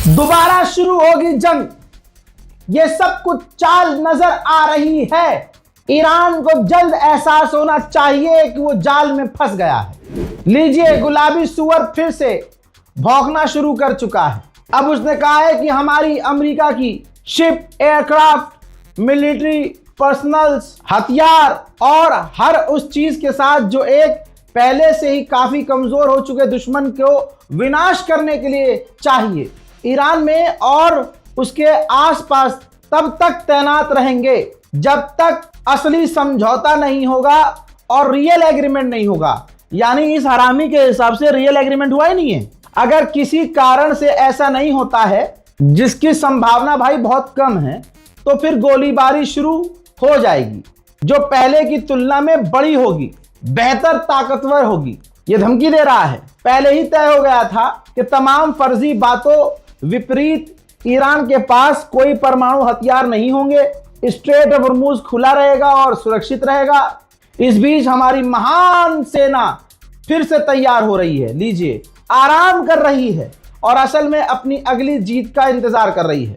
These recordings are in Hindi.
दोबारा शुरू होगी जंग, ये सब कुछ चाल नजर आ रही है। ईरान को जल्द एहसास होना चाहिए कि वो जाल में फंस गया है। लीजिए, गुलाबी सुअर फिर से भौंकना शुरू कर चुका है। अब उसने कहा है कि हमारी अमेरिका की शिप, एयरक्राफ्ट, मिलिट्री पर्सनल्स, हथियार और हर उस चीज के साथ जो एक पहले से ही काफी कमजोर हो चुके दुश्मन को विनाश करने के लिए चाहिए, ईरान में और उसके आसपास तब तक तैनात रहेंगे जब तक असली समझौता नहीं होगा और रियल एग्रीमेंट नहीं होगा। यानी इस हरामी के हिसाब से रियल एग्रीमेंट हुआ ही नहीं है। अगर किसी कारण से ऐसा नहीं होता है, जिसकी संभावना भाई बहुत कम है, तो फिर गोलीबारी शुरू हो जाएगी, जो पहले की तुलना में बड़ी होगी, बेहतर, ताकतवर होगी। यह धमकी दे रहा है। पहले ही तय हो गया था कि तमाम फर्जी बातों विपरीत ईरान के पास कोई परमाणु हथियार नहीं होंगे, स्ट्रेट ऑफ हॉर्मुज खुला रहेगा और सुरक्षित रहेगा। इस बीच हमारी महान सेना फिर से तैयार हो रही है। लीजिए, आराम कर रही है और असल में अपनी अगली जीत का इंतजार कर रही है।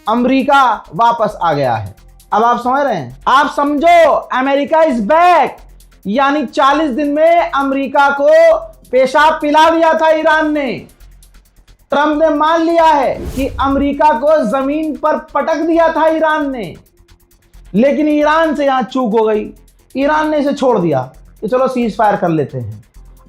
अमेरिका वापस आ गया है। अब आप समझ रहे हैं? आप समझो, अमेरिका इज बैक। यानी 40 दिन में अमेरिका को पेशाब पिला दिया था ईरान ने। ट्रंप ने मान लिया है कि अमेरिका को जमीन पर पटक दिया था ईरान ने, लेकिन ईरान से यहां चूक हो गई। ईरान ने इसे छोड़ दिया कि चलो सीज फायर कर लेते हैं।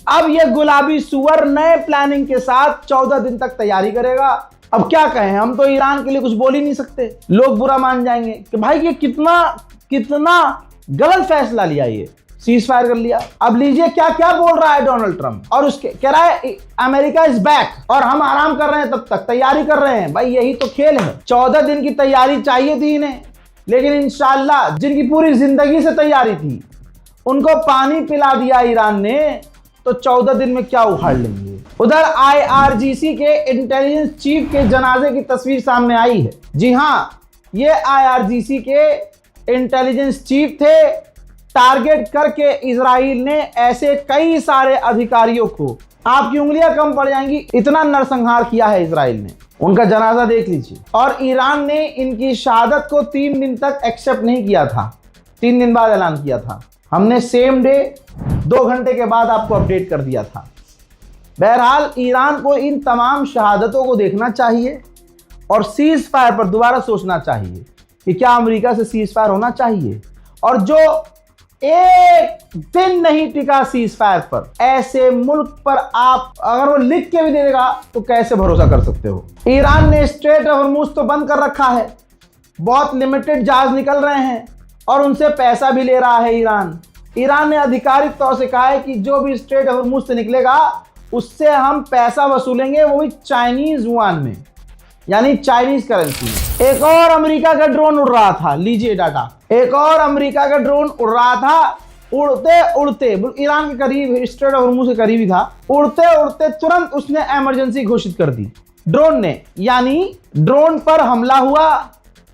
अब यह गुलाबी सुअर नए प्लानिंग के साथ 14 दिन तक तैयारी करेगा। अब क्या कहें, हम तो ईरान के लिए कुछ बोल ही नहीं सकते। लोग बुरा मान जाएंगे कि भाई ये कितना गलत फैसला लिया, ये सीज फायर कर लिया। अब लीजिए क्या क्या बोल रहा है डोनाल्ड ट्रंप, और उसके कह रहा है अमेरिका इज बैक और हम आराम कर रहे हैं, तब तक तैयारी कर रहे हैं। भाई यही तो खेल है। 14 दिन की तैयारी चाहिए थी इन्हें, लेकिन इंशाल्लाह जिनकी पूरी जिंदगी से तैयारी थी उनको पानी पिला दिया ईरान ने, तो 14 दिन में क्या उखाड़ लेंगे। उधर IRGC के इंटेलिजेंस चीफ के जनाजे की तस्वीर सामने आई है। जी हां, ये IRGC के इंटेलिजेंस चीफ थे। टारगेट करके इजराइल ने ऐसे कई सारे अधिकारियों को, आपकी उंगलियां कम पड़ जाएंगी, इतना नरसंहार किया है इजराइल ने। उनका जनाजा देख लीजिए। और ईरान ने इनकी शहादत को 3 दिन तक एक्सेप्ट नहीं किया था, 3 दिन बाद ऐलान किया था। हमने सेम डे 2 घंटे के बाद आपको अपडेट कर दिया था। बहरहाल ईरान को इन तमाम शहादतों को देखना चाहिए और सीज फायर पर दोबारा सोचना चाहिए कि क्या अमेरिका से सीज फायर होना चाहिए। और जो एक दिन नहीं टिका सीज फायर पर, ऐसे मुल्क पर आप अगर वो लिख के भी दे देगा तो कैसे भरोसा कर सकते हो। ईरान ने स्ट्रेट ऑफ हॉर्मुज तो बंद कर रखा है, बहुत लिमिटेड जहाज निकल रहे हैं और उनसे पैसा भी ले रहा है ईरान ने आधिकारिक तौर से कहा है कि जो भी स्ट्रेट ऑफ हॉर्मुज से निकलेगा उससे हम पैसा वसूलेंगे, वो भी चाइनीज युआन में, यानी चाइनीज करेंसी। एक और अमेरिका का ड्रोन उड़ रहा था। लीजिए डाटा, एक और अमेरिका का ड्रोन उड़ रहा था। उड़ते उड़ते ईरान के करीब, स्ट्रेट ऑफ हॉर्मुज के करीब ही था। उड़ते उड़ते तुरंत उसने इमरजेंसी घोषित कर दी ड्रोन ने, यानी ड्रोन पर हमला हुआ।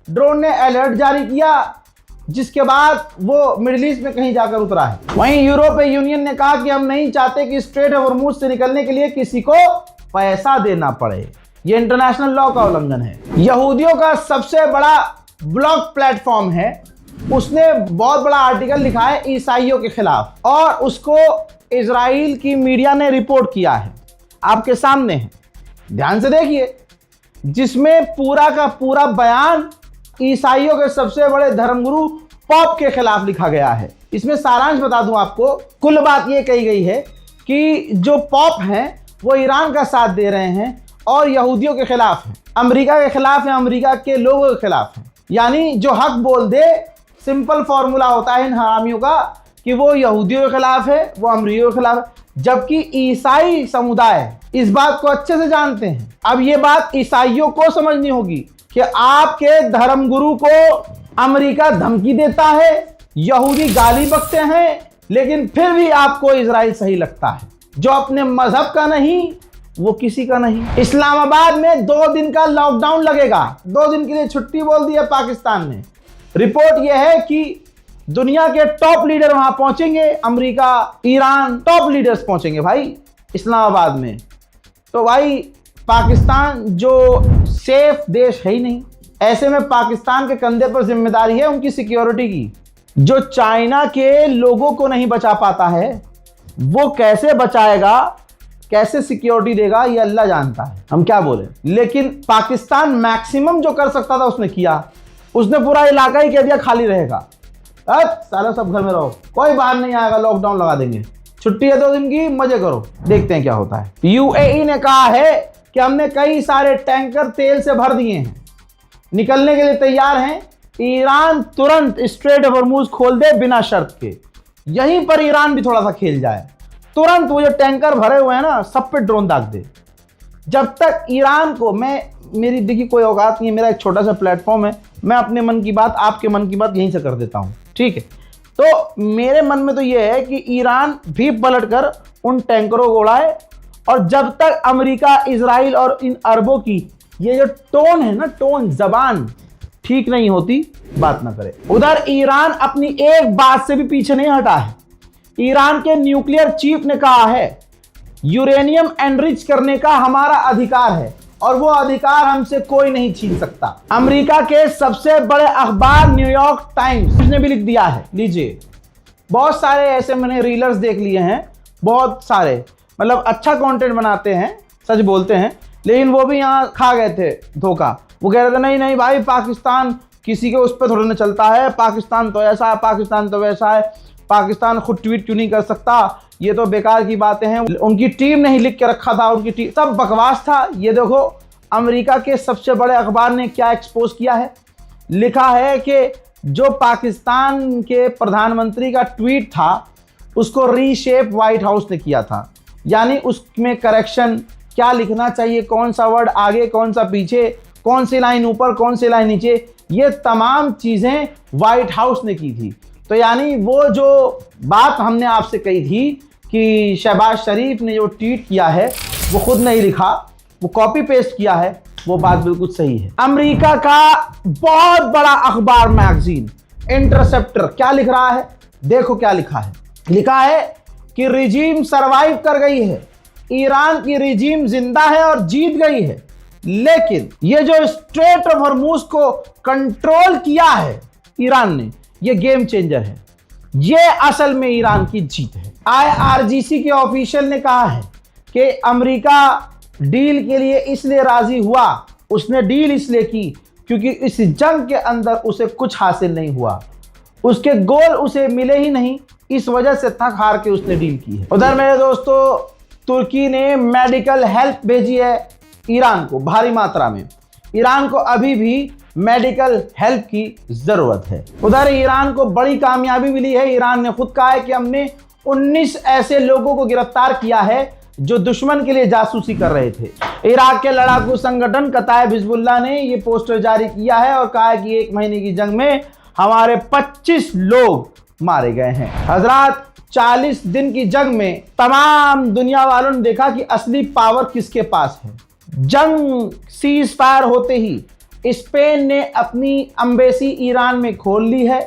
ड्रोन ने अलर्ट जारी किया, जिसके बाद वो मिडिल ईस्ट में कहीं जाकर उतरा है। वहीं यूरोपीय यूनियन ने कहा कि हम नहीं चाहते कि स्ट्रेट ऑफ हॉर्मुज से निकलने के लिए किसी को पैसा देना पड़े। यह इंटरनेशनल लॉ का उल्लंघन है। यहूदियों का सबसे बड़ा ब्लॉग प्लेटफॉर्म है, उसने बहुत बड़ा आर्टिकल लिखा है ईसाइयों के खिलाफ और उसको इजराइल की मीडिया ने रिपोर्ट किया है। आपके सामने है, ध्यान से देखिए, जिसमें पूरा का पूरा बयान ईसाइयों के सबसे बड़े धर्मगुरु पॉप के खिलाफ लिखा गया है। इसमें सारांश बता दूं आपको, कुल बात यह कही गई है कि जो पॉप हैं वो ईरान का साथ दे रहे हैं और यहूदियों के खिलाफ हैं, अमेरिका के खिलाफ है, अमेरिका के लोगों के खिलाफ है। यानी जो हक बोल दे, सिंपल फॉर्मूला होता है इन हरामियों का कि वो यहूदियों के खिलाफ है, वो अमेरिका के खिलाफ है, जबकि ईसाई समुदाय इस बात को अच्छे से जानते हैं। अब ये बात ईसाइयों को समझनी होगी कि आपके धर्मगुरु को अमेरिका धमकी देता है, यहूदी गाली बकते हैं, लेकिन फिर भी आपको इजराइल सही लगता है। जो अपने मजहब का नहीं, वो किसी का नहीं। इस्लामाबाद में 2 दिन का लॉकडाउन लगेगा, 2 दिन के लिए छुट्टी बोल दी है पाकिस्तान ने। रिपोर्ट यह है कि दुनिया के टॉप लीडर वहां पहुंचेंगे, अमेरिका, ईरान, टॉप लीडर्स पहुंचेंगे भाई इस्लामाबाद में। तो भाई पाकिस्तान जो सेफ देश है ही नहीं। ऐसे में पाकिस्तान के कंधे पर जिम्मेदारी है उनकी सिक्योरिटी की। जो चाइना के लोगों को नहीं बचा पाता है वो कैसे बचाएगा, कैसे सिक्योरिटी देगा, ये अल्लाह जानता है, हम क्या बोले। लेकिन पाकिस्तान मैक्सिमम जो कर सकता था उसने किया। उसने पूरा इलाका ही कह दिया खाली रहेगा, अब सारा सब घर में रहो, कोई बाहर नहीं आएगा, लॉकडाउन लगा देंगे, छुट्टी है 2 दिन की, मजे करो। देखते हैं क्या होता है। यूएई ने कहा है कि हमने कई सारे टैंकर तेल से भर दिए हैं, निकलने के लिए तैयार हैं। ईरान तुरंत स्ट्रेट ऑफ हॉर्मुज खोल दे बिना शर्त के। यहीं पर ईरान भी थोड़ा सा खेल जाए, तुरंत वो जो टैंकर भरे हुए हैं ना सब पे ड्रोन दाग दे। जब तक ईरान को मेरी देखिए कोई औकात नहीं है, मेरा एक छोटा सा प्लेटफॉर्म है, मैं अपने मन की बात, आपके मन की बात यहीं से कर देता हूँ, ठीक है। तो मेरे मन में तो ये है कि ईरान भी पलट कर उन टैंकरों को उड़ाए, और जब तक अमेरिका, इजराइल और इन अरबों की ये जो टोन है ना, टोन, जबान ठीक नहीं होती, बात ना करे। उधर ईरान अपनी एक बात से भी पीछे नहीं हटा है। ईरान के न्यूक्लियर चीफ ने कहा है यूरेनियम एनरिच करने का हमारा अधिकार है और वो अधिकार हमसे कोई नहीं छीन सकता। अमेरिका के सबसे बड़े अखबार न्यूयॉर्क टाइम्स ने भी लिख दिया है, लीजिए। बहुत सारे ऐसे मैंने रीलर्स देख लिए हैं, बहुत सारे, मतलब अच्छा कंटेंट बनाते हैं, सच बोलते हैं, लेकिन वो भी यहाँ खा गए थे धोखा। वो कह रहे थे नहीं नहीं भाई, पाकिस्तान किसी के उस पर थोड़ा ना चलता है, पाकिस्तान तो ऐसा है, पाकिस्तान तो वैसा है, पाकिस्तान खुद ट्वीट क्यों नहीं कर सकता, ये तो बेकार की बातें हैं, उनकी टीम ने ही लिख के रखा था, उनकी टीम, सब बकवास था। ये देखो अमेरिका के सबसे बड़े अखबार ने क्या एक्सपोज किया है, लिखा है कि जो पाकिस्तान के प्रधानमंत्री का ट्वीट था उसको रीशेप व्हाइट हाउस ने किया था, यानी उसमें करेक्शन, क्या लिखना चाहिए, कौन सा वर्ड आगे, कौन सा पीछे, कौन सी लाइन ऊपर, कौन सी लाइन नीचे, ये तमाम चीज़ें व्हाइट हाउस ने की थी। तो यानी वो जो बात हमने आपसे कही थी कि शहबाज शरीफ ने जो ट्वीट किया है वो खुद नहीं लिखा, वो कॉपी पेस्ट किया है, वो बात बिल्कुल सही है। अमेरिका का बहुत बड़ा अखबार मैगजीन इंटरसेप्टर क्या लिख रहा है, देखो क्या लिखा है। लिखा है कि रिजीम सरवाइव कर गई है, ईरान की रिजीम जिंदा है और जीत गई है, लेकिन ये जो स्ट्रेट ऑफ हॉर्मुज को कंट्रोल किया है ईरान ने, ये गेम चेंजर है, ये असल में ईरान की जीत है। IRGC के ऑफिशियल ने कहा है कि अमेरिका डील के लिए इसलिए राजी हुआ, उसने डील इसलिए की क्योंकि इस जंग के अंदर उसे कुछ हासिल नहीं हुआ, उसके गोल उसे मिले ही नहीं, इस वजह से थक हार के उसने डील की है। उधर मेरे दोस्तों, तुर्की ने मेडिकल हेल्प भेजी है ईरान को भारी मात्रा में। ईरान को अभी भी मेडिकल हेल्प की जरूरत है। उधर ईरान को बड़ी कामयाबी मिली है। ईरान ने खुद कहा है कि हमने 19 ऐसे लोगों को गिरफ्तार किया है जो दुश्मन के लिए जासूसी कर रहे थे। इराक के लड़ाकू संगठन कताइब हिजबुल्लाह ने ये पोस्टर जारी किया है और कहा है कि 1 महीने की जंग में हमारे 25 लोग मारे गए हैं। हजरात, 40 दिन की जंग में तमाम दुनिया वालों ने देखा कि असली पावर किसके पास है। जंग सीज फायर होते ही स्पेन ने अपनी एम्बेसी ईरान में खोल ली है।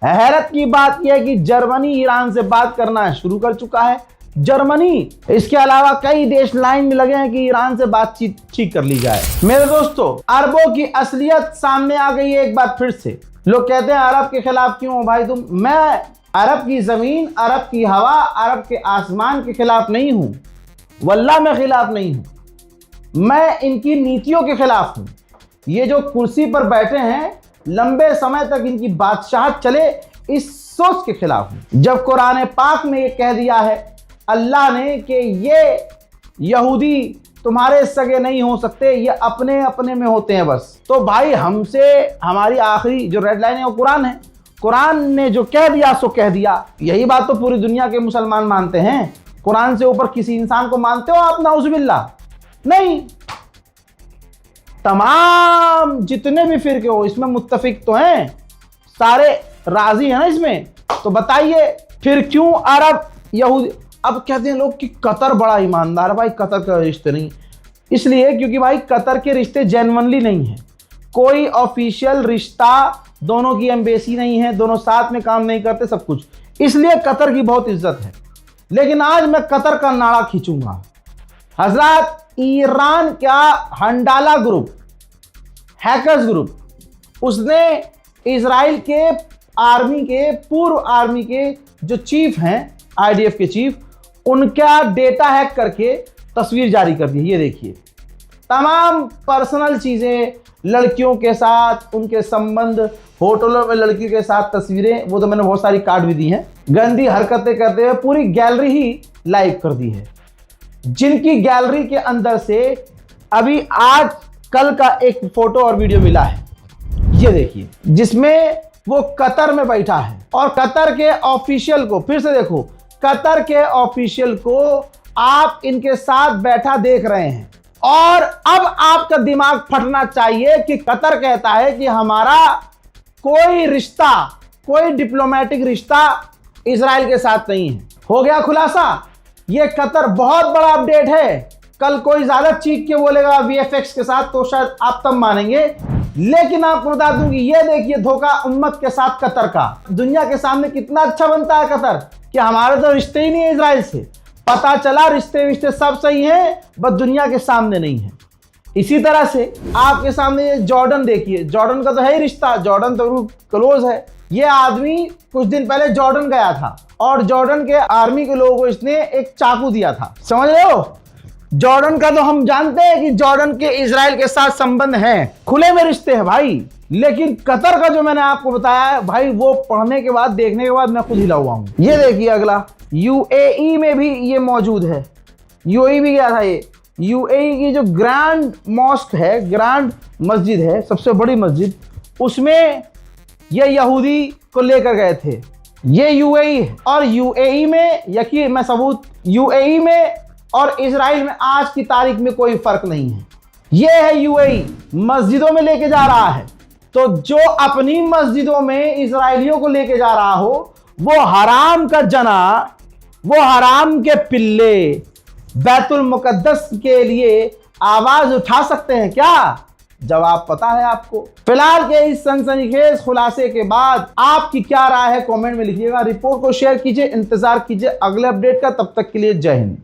हैरत की बात यह है कि जर्मनी ईरान से बात करना शुरू कर चुका है। जर्मनी, इसके अलावा कई देश लाइन में लगे हैं कि ईरान से बातचीत ठीक कर ली जाए। मेरे दोस्तों, अरबों की असलियत सामने आ गई है एक बार फिर से। लोग कहते हैं अरब के खिलाफ क्यों हो भाई तुम? मैं अरब की जमीन, अरब की हवा, अरब के आसमान के खिलाफ नहीं हूं, वल्लाह मैं खिलाफ नहीं हूं, मैं इनकी नीतियों के खिलाफ हूं। ये जो कुर्सी पर बैठे हैं, लंबे समय तक इनकी बादशाहत चले, इस सोच के खिलाफ हूं। जब कुरान पाक में ये कह दिया है अल्लाह ने कि ये यहूदी तुम्हारे सगे नहीं हो सकते, ये अपने अपने में होते हैं बस, तो भाई हमसे हमारी आखिरी जो रेड लाइन है वो कुरान है। कुरान ने जो कह दिया सो कह दिया। यही बात तो पूरी दुनिया के मुसलमान मानते हैं। कुरान से ऊपर किसी इंसान को मानते हो आप? नाउजुबिल्लाह, नहीं। तमाम जितने भी फिरके हो इसमें मुत्तफिक तो हैं, सारे राजी हैं ना इसमें। तो बताइए फिर क्यों अरब यहूदी? अब कहते हैं लोग कि कतर बड़ा ईमानदार है। भाई कतर का रिश्ते नहीं, इसलिए क्योंकि भाई कतर के रिश्ते जेन्युइनली नहीं है, कोई ऑफिशियल रिश्ता, दोनों की एम्बेसी नहीं है, दोनों साथ में काम नहीं करते, सब कुछ, इसलिए कतर की बहुत इज्जत है। लेकिन आज मैं कतर का नारा खींचूंगा। हजरत, ईरान का हंडाला ग्रुप हैकर्स ग्रुप, उसने इजराइल के आर्मी के पूर्व आर्मी के जो चीफ हैं, आईडीएफ के चीफ, उनका डेटा हैक करके तस्वीर जारी कर दी। ये देखिए, तमाम पर्सनल चीजें, लड़कियों के साथ उनके संबंध, होटलों में लड़कियों के साथ तस्वीरें, वो तो मैंने बहुत सारी काट भी दी हैं, गंदी हरकतें करते हुए पूरी गैलरी ही लाइव कर दी है। जिनकी गैलरी के अंदर से अभी आज कल का एक फोटो और वीडियो मिला है, ये देखिए, जिसमें वो कतर में बैठा है और कतर के ऑफिशियल को, फिर से देखो, कतर के ऑफिशियल को आप इनके साथ बैठा देख रहे हैं। और अब आपका दिमाग फटना चाहिए कि कतर कहता है कि हमारा कोई रिश्ता, कोई डिप्लोमेटिक रिश्ता इजराइल के साथ नहीं है। हो गया खुलासा। ये कतर बहुत बड़ा अपडेट है। कल कोई ज्यादा चीख के बोलेगा वीएफएक्स के साथ तो शायद आप तब मानेंगे, लेकिन आपको बता दूं कि ये देखिए धोखा उम्मत के साथ कतर का। दुनिया के सामने कितना अच्छा बनता है कतर कि हमारे तो रिश्ते ही नहीं है इजराइल से। पता चला रिश्ते सब सही हैं, बस दुनिया के सामने नहीं है। इसी तरह से आपके सामने जॉर्डन देखिए, जॉर्डन का तो है ही रिश्ता, जॉर्डन तो क्लोज है। ये आदमी कुछ दिन पहले जॉर्डन गया था और जॉर्डन के आर्मी के लोगों को इसने एक चाकू दिया था, समझ रहे हो। जॉर्डन का तो हम जानते हैं कि जॉर्डन के इजराइल के साथ संबंध हैं, खुले में रिश्ते हैं भाई। लेकिन कतर का जो मैंने आपको बताया है भाई, वो पढ़ने के बाद, देखने के बाद मैं खुद हिला हुआ हूं। ये देखिए अगला, यूएई में भी ये मौजूद है। यूएई भी गया था ये। यूएई की जो ग्रैंड मॉस्क है, ग्रैंड मस्जिद है, सबसे बड़ी मस्जिद, उसमें ये यहूदी को लेकर गए थे। ये यूएई है। और यूएई में, यकीन मैं सबूत, यूएई में और इजराइल में आज की तारीख में कोई फर्क नहीं है। ये है यूएई, मस्जिदों में लेके जा रहा है। तो जो अपनी मस्जिदों में इजराइलियों को लेके जा रहा हो, वो हराम का जना, वो हराम के पिल्ले बैतुल मुकद्दस के लिए आवाज उठा सकते हैं क्या? जवाब पता है आपको। फिलहाल के इस सनसनीखेज खुलासे के बाद आपकी क्या राय है कमेंट में लिखिएगा। रिपोर्ट को शेयर कीजिए, इंतजार कीजिए अगले अपडेट का। तब तक के लिए जय हिंद।